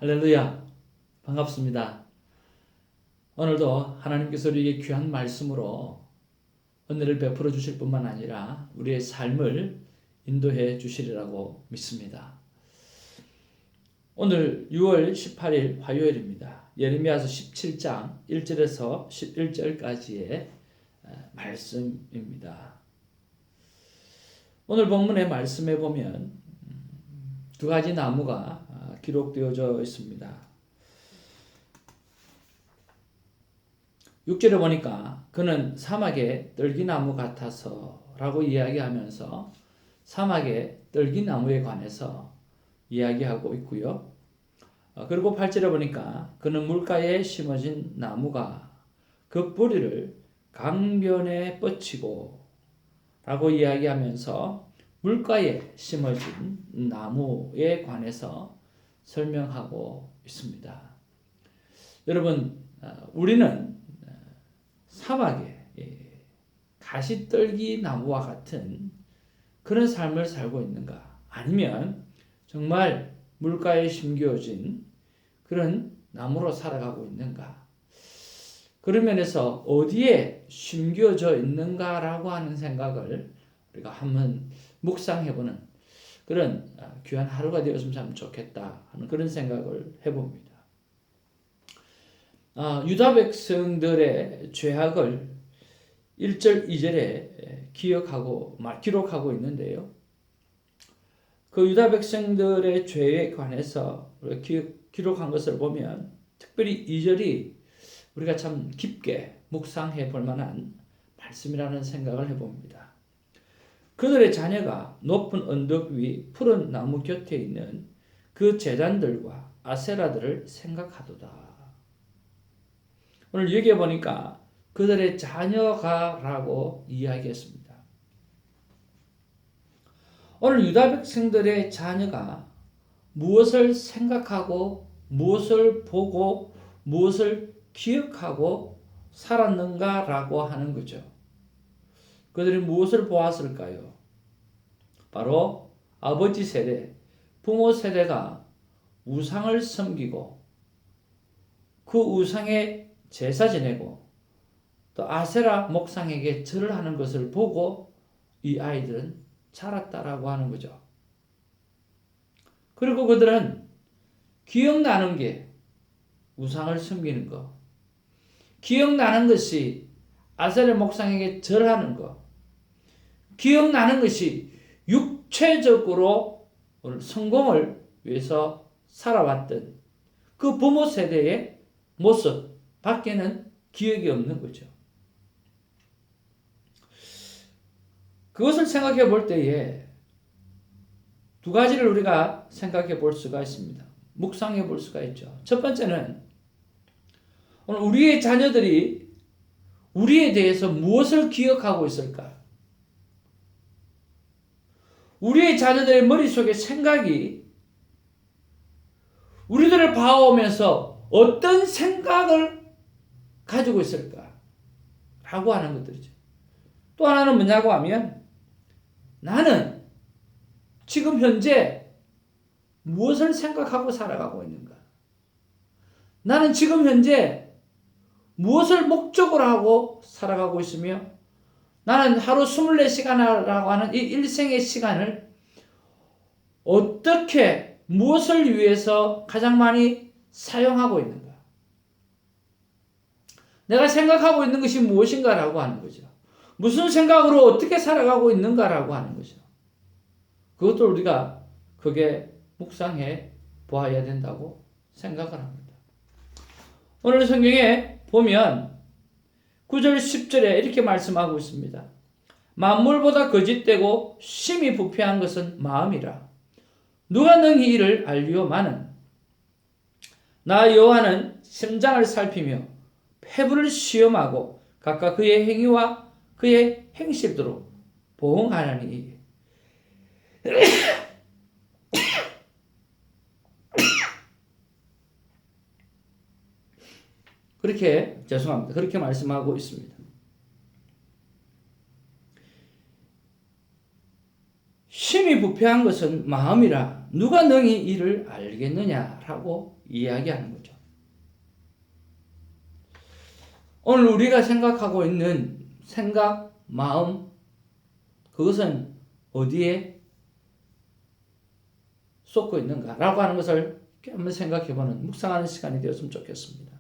할렐루야, 반갑습니다. 오늘도 하나님께서 우리에게 귀한 말씀으로 은혜를 베풀어 주실 뿐만 아니라 우리의 삶을 인도해 주시리라고 믿습니다. 오늘 6월 18일 화요일입니다. 예레미야서 17장 1절에서 11절까지의 말씀입니다. 오늘 본문의 말씀에 보면 두 가지 나무가 기록되어져 있습니다. 6절에 보니까 그는 사막의 떨기나무 같아서 라고 이야기하면서 사막의 떨기나무에 관해서 이야기하고 있고요. 그리고 8절에 보니까 그는 물가에 심어진 나무가 그 뿌리를 강변에 뻗치고 라고 이야기하면서 물가에 심어진 나무에 관해서 설명하고 있습니다. 여러분, 우리는 사막에 가시떨기 나무와 같은 그런 삶을 살고 있는가? 아니면 정말 물가에 심겨진 그런 나무로 살아가고 있는가? 그런 면에서 어디에 심겨져 있는가라고 하는 생각을 우리가 한번 묵상해보는 그런 귀한 하루가 되었으면 참 좋겠다 하는 그런 생각을 해봅니다. 유다 백성들의 죄악을 1절, 2절에 기록하고 있는데요. 그 유다 백성들의 죄에 관해서 기록한 것을 보면 특별히 2절이 우리가 참 깊게 묵상해 볼 만한 말씀이라는 생각을 해봅니다. 그들의 자녀가 높은 언덕 위 푸른 나무 곁에 있는 그 제단들과 아세라들을 생각하도다. 오늘 여기에 보니까 그들의 자녀가라고 이야기했습니다. 오늘 유다 백성들의 자녀가 무엇을 생각하고 무엇을 보고 무엇을 기억하고 살았는가라고 하는 거죠. 그들이 무엇을 보았을까요? 바로 아버지 세대, 부모 세대가 우상을 섬기고 그 우상에 제사 지내고 또 아세라 목상에게 절을 하는 것을 보고 이 아이들은 자랐다라고 하는 거죠. 그리고 그들은 기억나는 게 우상을 섬기는 것, 기억나는 것이 아세라 목상에게 절하는 것, 기억나는 것이 육체적으로 성공을 위해서 살아왔던 그 부모 세대의 모습 밖에는 기억이 없는 거죠. 그것을 생각해 볼 때에 두 가지를 우리가 생각해 볼 수가 있습니다. 묵상해 볼 수가 있죠. 첫 번째는 오늘 우리의 자녀들이 우리에 대해서 무엇을 기억하고 있을까? 우리의 자녀들의 머릿속에 생각이 우리들을 봐오면서 어떤 생각을 가지고 있을까? 라고 하는 것들이죠. 또 하나는 뭐냐고 하면 나는 지금 현재 무엇을 생각하고 살아가고 있는가? 나는 지금 현재 무엇을 목적으로 하고 살아가고 있으며 나는 하루 24시간이라고 하는 이 일생의 시간을 어떻게 무엇을 위해서 가장 많이 사용하고 있는가? 내가 생각하고 있는 것이 무엇인가라고 하는 거죠. 무슨 생각으로 어떻게 살아가고 있는가라고 하는 거죠. 그것도 우리가 크게 묵상해 보아야 된다고 생각을 합니다. 오늘 성경에 보면 9절 10절에 이렇게 말씀하고 있습니다. 만물보다 거짓되고 심히 부패한 것은 마음이라. 누가 능히 이를 알리오마는 나 여호와는 심장을 살피며 폐부를 시험하고 각각 그의 행위와 그의 행실대로 보응하나니. 그렇게 말씀하고 있습니다. 심히 부패한 것은 마음이라 누가 능히 이를 알겠느냐라고 이야기하는 거죠. 오늘 우리가 생각하고 있는 생각, 마음, 그것은 어디에 쏟고 있는가라고 하는 것을 한번 생각해보는, 묵상하는 시간이 되었으면 좋겠습니다.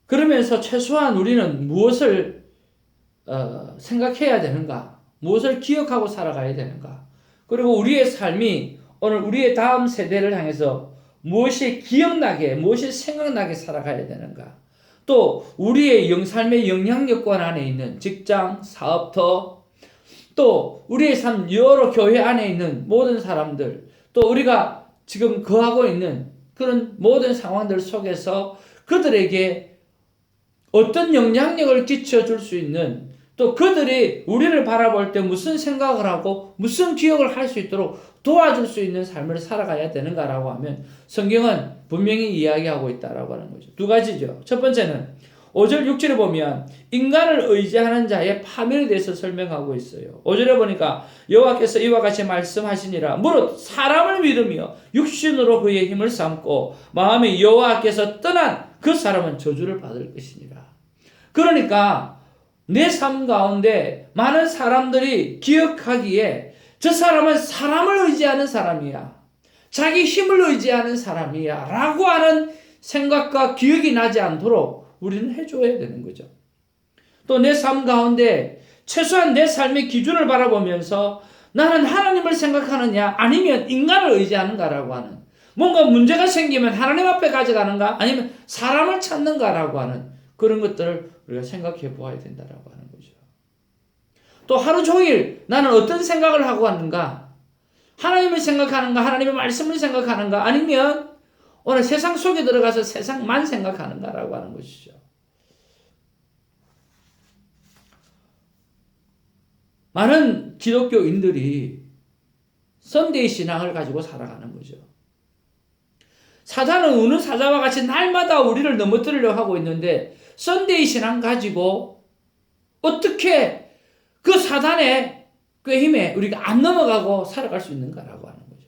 그러면서 최소한 우리는 무엇을 생각해야 되는가, 무엇을 기억하고 살아가야 되는가, 그리고 우리의 삶이 오늘 우리의 다음 세대를 향해서 무엇이 기억나게, 무엇이 생각나게 살아가야 되는가, 또 우리의 삶의 영향력권 안에 있는 직장, 사업터, 또 우리의 삶 여러 교회 안에 있는 모든 사람들, 또 우리가 지금 거하고 있는 그런 모든 상황들 속에서 그들에게 어떤 영향력을 끼쳐줄 수 있는, 또 그들이 우리를 바라볼 때 무슨 생각을 하고 무슨 기억을 할 수 있도록 도와줄 수 있는 삶을 살아가야 되는가라고 하면 성경은 분명히 이야기하고 있다라고 하는 거죠. 두 가지죠. 첫 번째는 5절 6절에 보면 인간을 의지하는 자의 파멸에 대해서 설명하고 있어요. 5절에 보니까 여호와께서 이와 같이 말씀하시니라. 무릇 사람을 믿으며 육신으로 그의 힘을 삼고 마음이 여호와께서 떠난 그 사람은 저주를 받을 것이니라. 그러니까 내 삶 가운데 많은 사람들이 기억하기에 저 사람은 사람을 의지하는 사람이야, 자기 힘을 의지하는 사람이야 라고 하는 생각과 기억이 나지 않도록 우리는 해줘야 되는 거죠. 또 내 삶 가운데 최소한 내 삶의 기준을 바라보면서 나는 하나님을 생각하느냐 아니면 인간을 의지하는가라고 하는, 뭔가 문제가 생기면 하나님 앞에 가져가는가 아니면 사람을 찾는가라고 하는 그런 것들을 우리가 생각해 보아야 된다라고 하는 거죠. 또 하루 종일 나는 어떤 생각을 하고 왔는가, 하나님을 생각하는가, 하나님의 말씀을 생각하는가, 아니면 오늘 세상 속에 들어가서 세상만 생각하는가라고 하는 것이죠. 많은 기독교인들이 선데이 신앙을 가지고 살아가는 거죠. 사단은 우는 사자와 같이 날마다 우리를 넘어뜨리려고 하고 있는데 선데이 신앙 가지고 어떻게 그 사단의 그 힘에 우리가 안 넘어가고 살아갈 수 있는가라고 하는 거죠.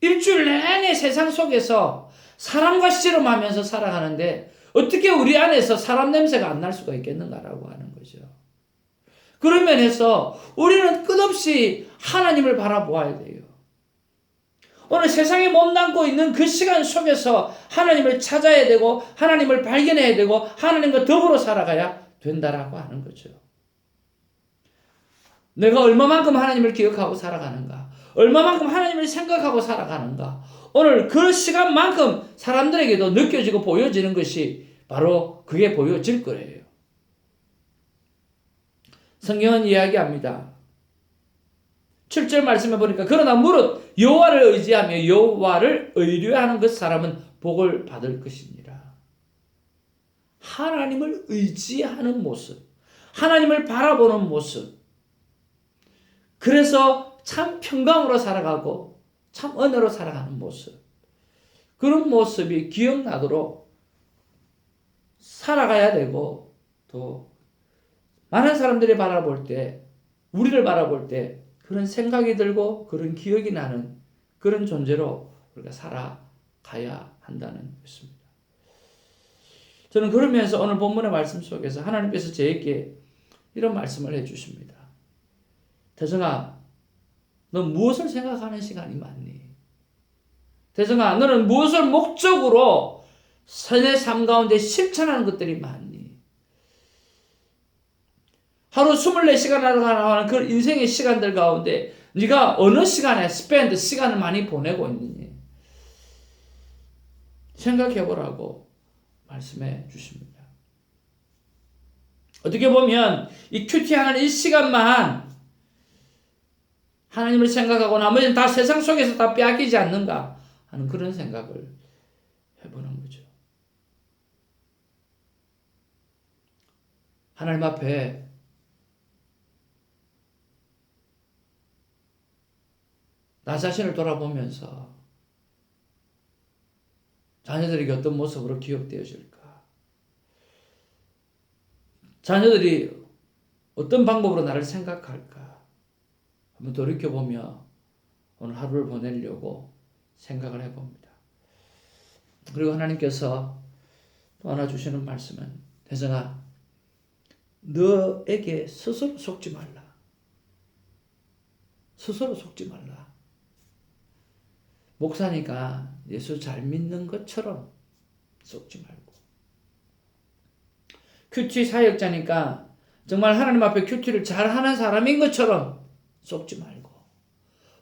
일주일 내내 세상 속에서 사람과 씨름하면서 살아가는데 어떻게 우리 안에서 사람 냄새가 안 날 수가 있겠는가라고 하는 거죠. 그런 면에서 우리는 끝없이 하나님을 바라보아야 돼요. 오늘 세상에 몸담고 있는 그 시간 속에서 하나님을 찾아야 되고 하나님을 발견해야 되고 하나님과 더불어 살아가야 된다라고 하는 거죠. 내가 얼마만큼 하나님을 기억하고 살아가는가, 얼마만큼 하나님을 생각하고 살아가는가, 오늘 그 시간만큼 사람들에게도 느껴지고 보여지는 것이 바로 그게 보여질 거예요. 성경은 이야기합니다. 7절 말씀해 보니까 그러나 무릇 여호와를 의지하며 여호와를 의뢰하는 그 사람은 복을 받을 것이니라. 하나님을 의지하는 모습, 하나님을 바라보는 모습, 그래서 참 평강으로 살아가고 참 은혜로 살아가는 모습, 그런 모습이 기억나도록 살아가야 되고, 또 많은 사람들이 바라볼 때, 우리를 바라볼 때 그런 생각이 들고 그런 기억이 나는 그런 존재로 우리가 살아가야 한다는 것입니다. 저는 그러면서 오늘 본문의 말씀 속에서 하나님께서 저에게 이런 말씀을 해주십니다. 대성아, 너 무엇을 생각하는 시간이 많니? 대성아, 너는 무엇을 목적으로 내 삶 가운데 실천하는 것들이 많니? 하루 24시간 나가는 그 인생의 시간들 가운데 네가 어느 시간에 시간을 많이 보내고 있느니 생각해 보라고 말씀해 주십니다. 어떻게 보면 이 큐티하는 이 시간만 하나님을 생각하고 나머지는 다 세상 속에서 다 빼앗기지 않는가 하는 그런 생각을 해보는 거죠. 하나님 앞에 나 자신을 돌아보면서 자녀들에게 어떤 모습으로 기억되어질까? 자녀들이 어떤 방법으로 나를 생각할까? 한번 돌이켜보며 오늘 하루를 보내려고 생각을 해봅니다. 그리고 하나님께서 또 하나 주시는 말씀은, 대성아, 너에게 스스로 속지 말라. 스스로 속지 말라. 목사니까 예수 잘 믿는 것처럼 속지 말고, 큐티 사역자니까 정말 하나님 앞에 큐티를 잘하는 사람인 것처럼 속지 말고,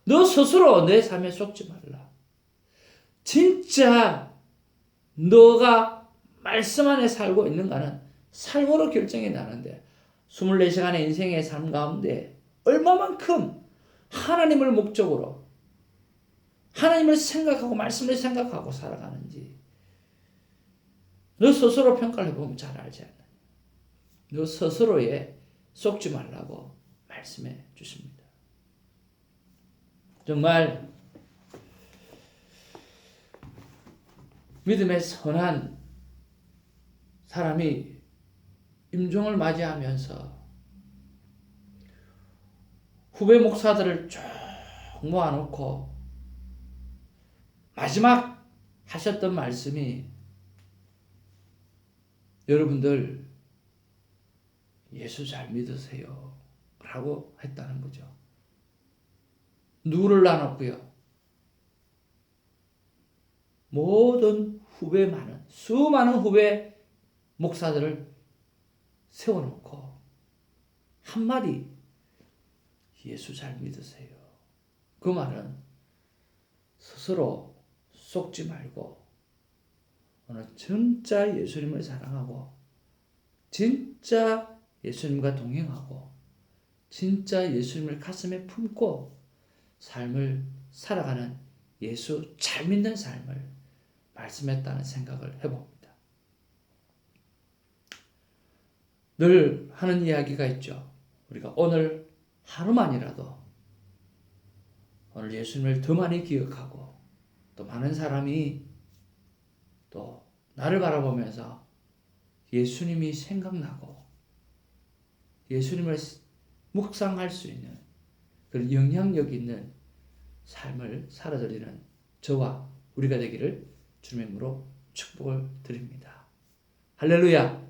너 스스로 내 삶에 속지 말라. 진짜 너가 말씀 안에 살고 있는가는 삶으로 결정이 나는데, 24시간의 인생의 삶 가운데 얼마만큼 하나님을 목적으로, 하나님을 생각하고 말씀을 생각하고 살아가는지 너 스스로 평가를 해보면 잘 알지 않느냐. 너 스스로에 속지 말라고 말씀해 주십니다. 정말 믿음의 선한 사람이 임종을 맞이하면서 후배 목사들을 쭉 모아놓고 마지막 하셨던 말씀이, 여러분들 예수 잘 믿으세요 라고 했다는 거죠. 누구를 나눴고요? 모든 후배, 수많은 후배 목사들을 세워놓고 한마디, 예수 잘 믿으세요. 그 말은 스스로 속지 말고 오늘 진짜 예수님을 사랑하고 진짜 예수님과 동행하고 진짜 예수님을 가슴에 품고 삶을 살아가는 예수 잘 믿는 삶을 말씀했다는 생각을 해봅니다. 늘 하는 이야기가 있죠. 우리가 오늘 하루만이라도 오늘 예수님을 더 많이 기억하고 또 많은 사람이 또 나를 바라보면서 예수님이 생각나고 예수님을 묵상할 수 있는 그런 영향력 있는 삶을 살아드리는 저와 우리가 되기를 주님의 이름으로 축복을 드립니다. 할렐루야!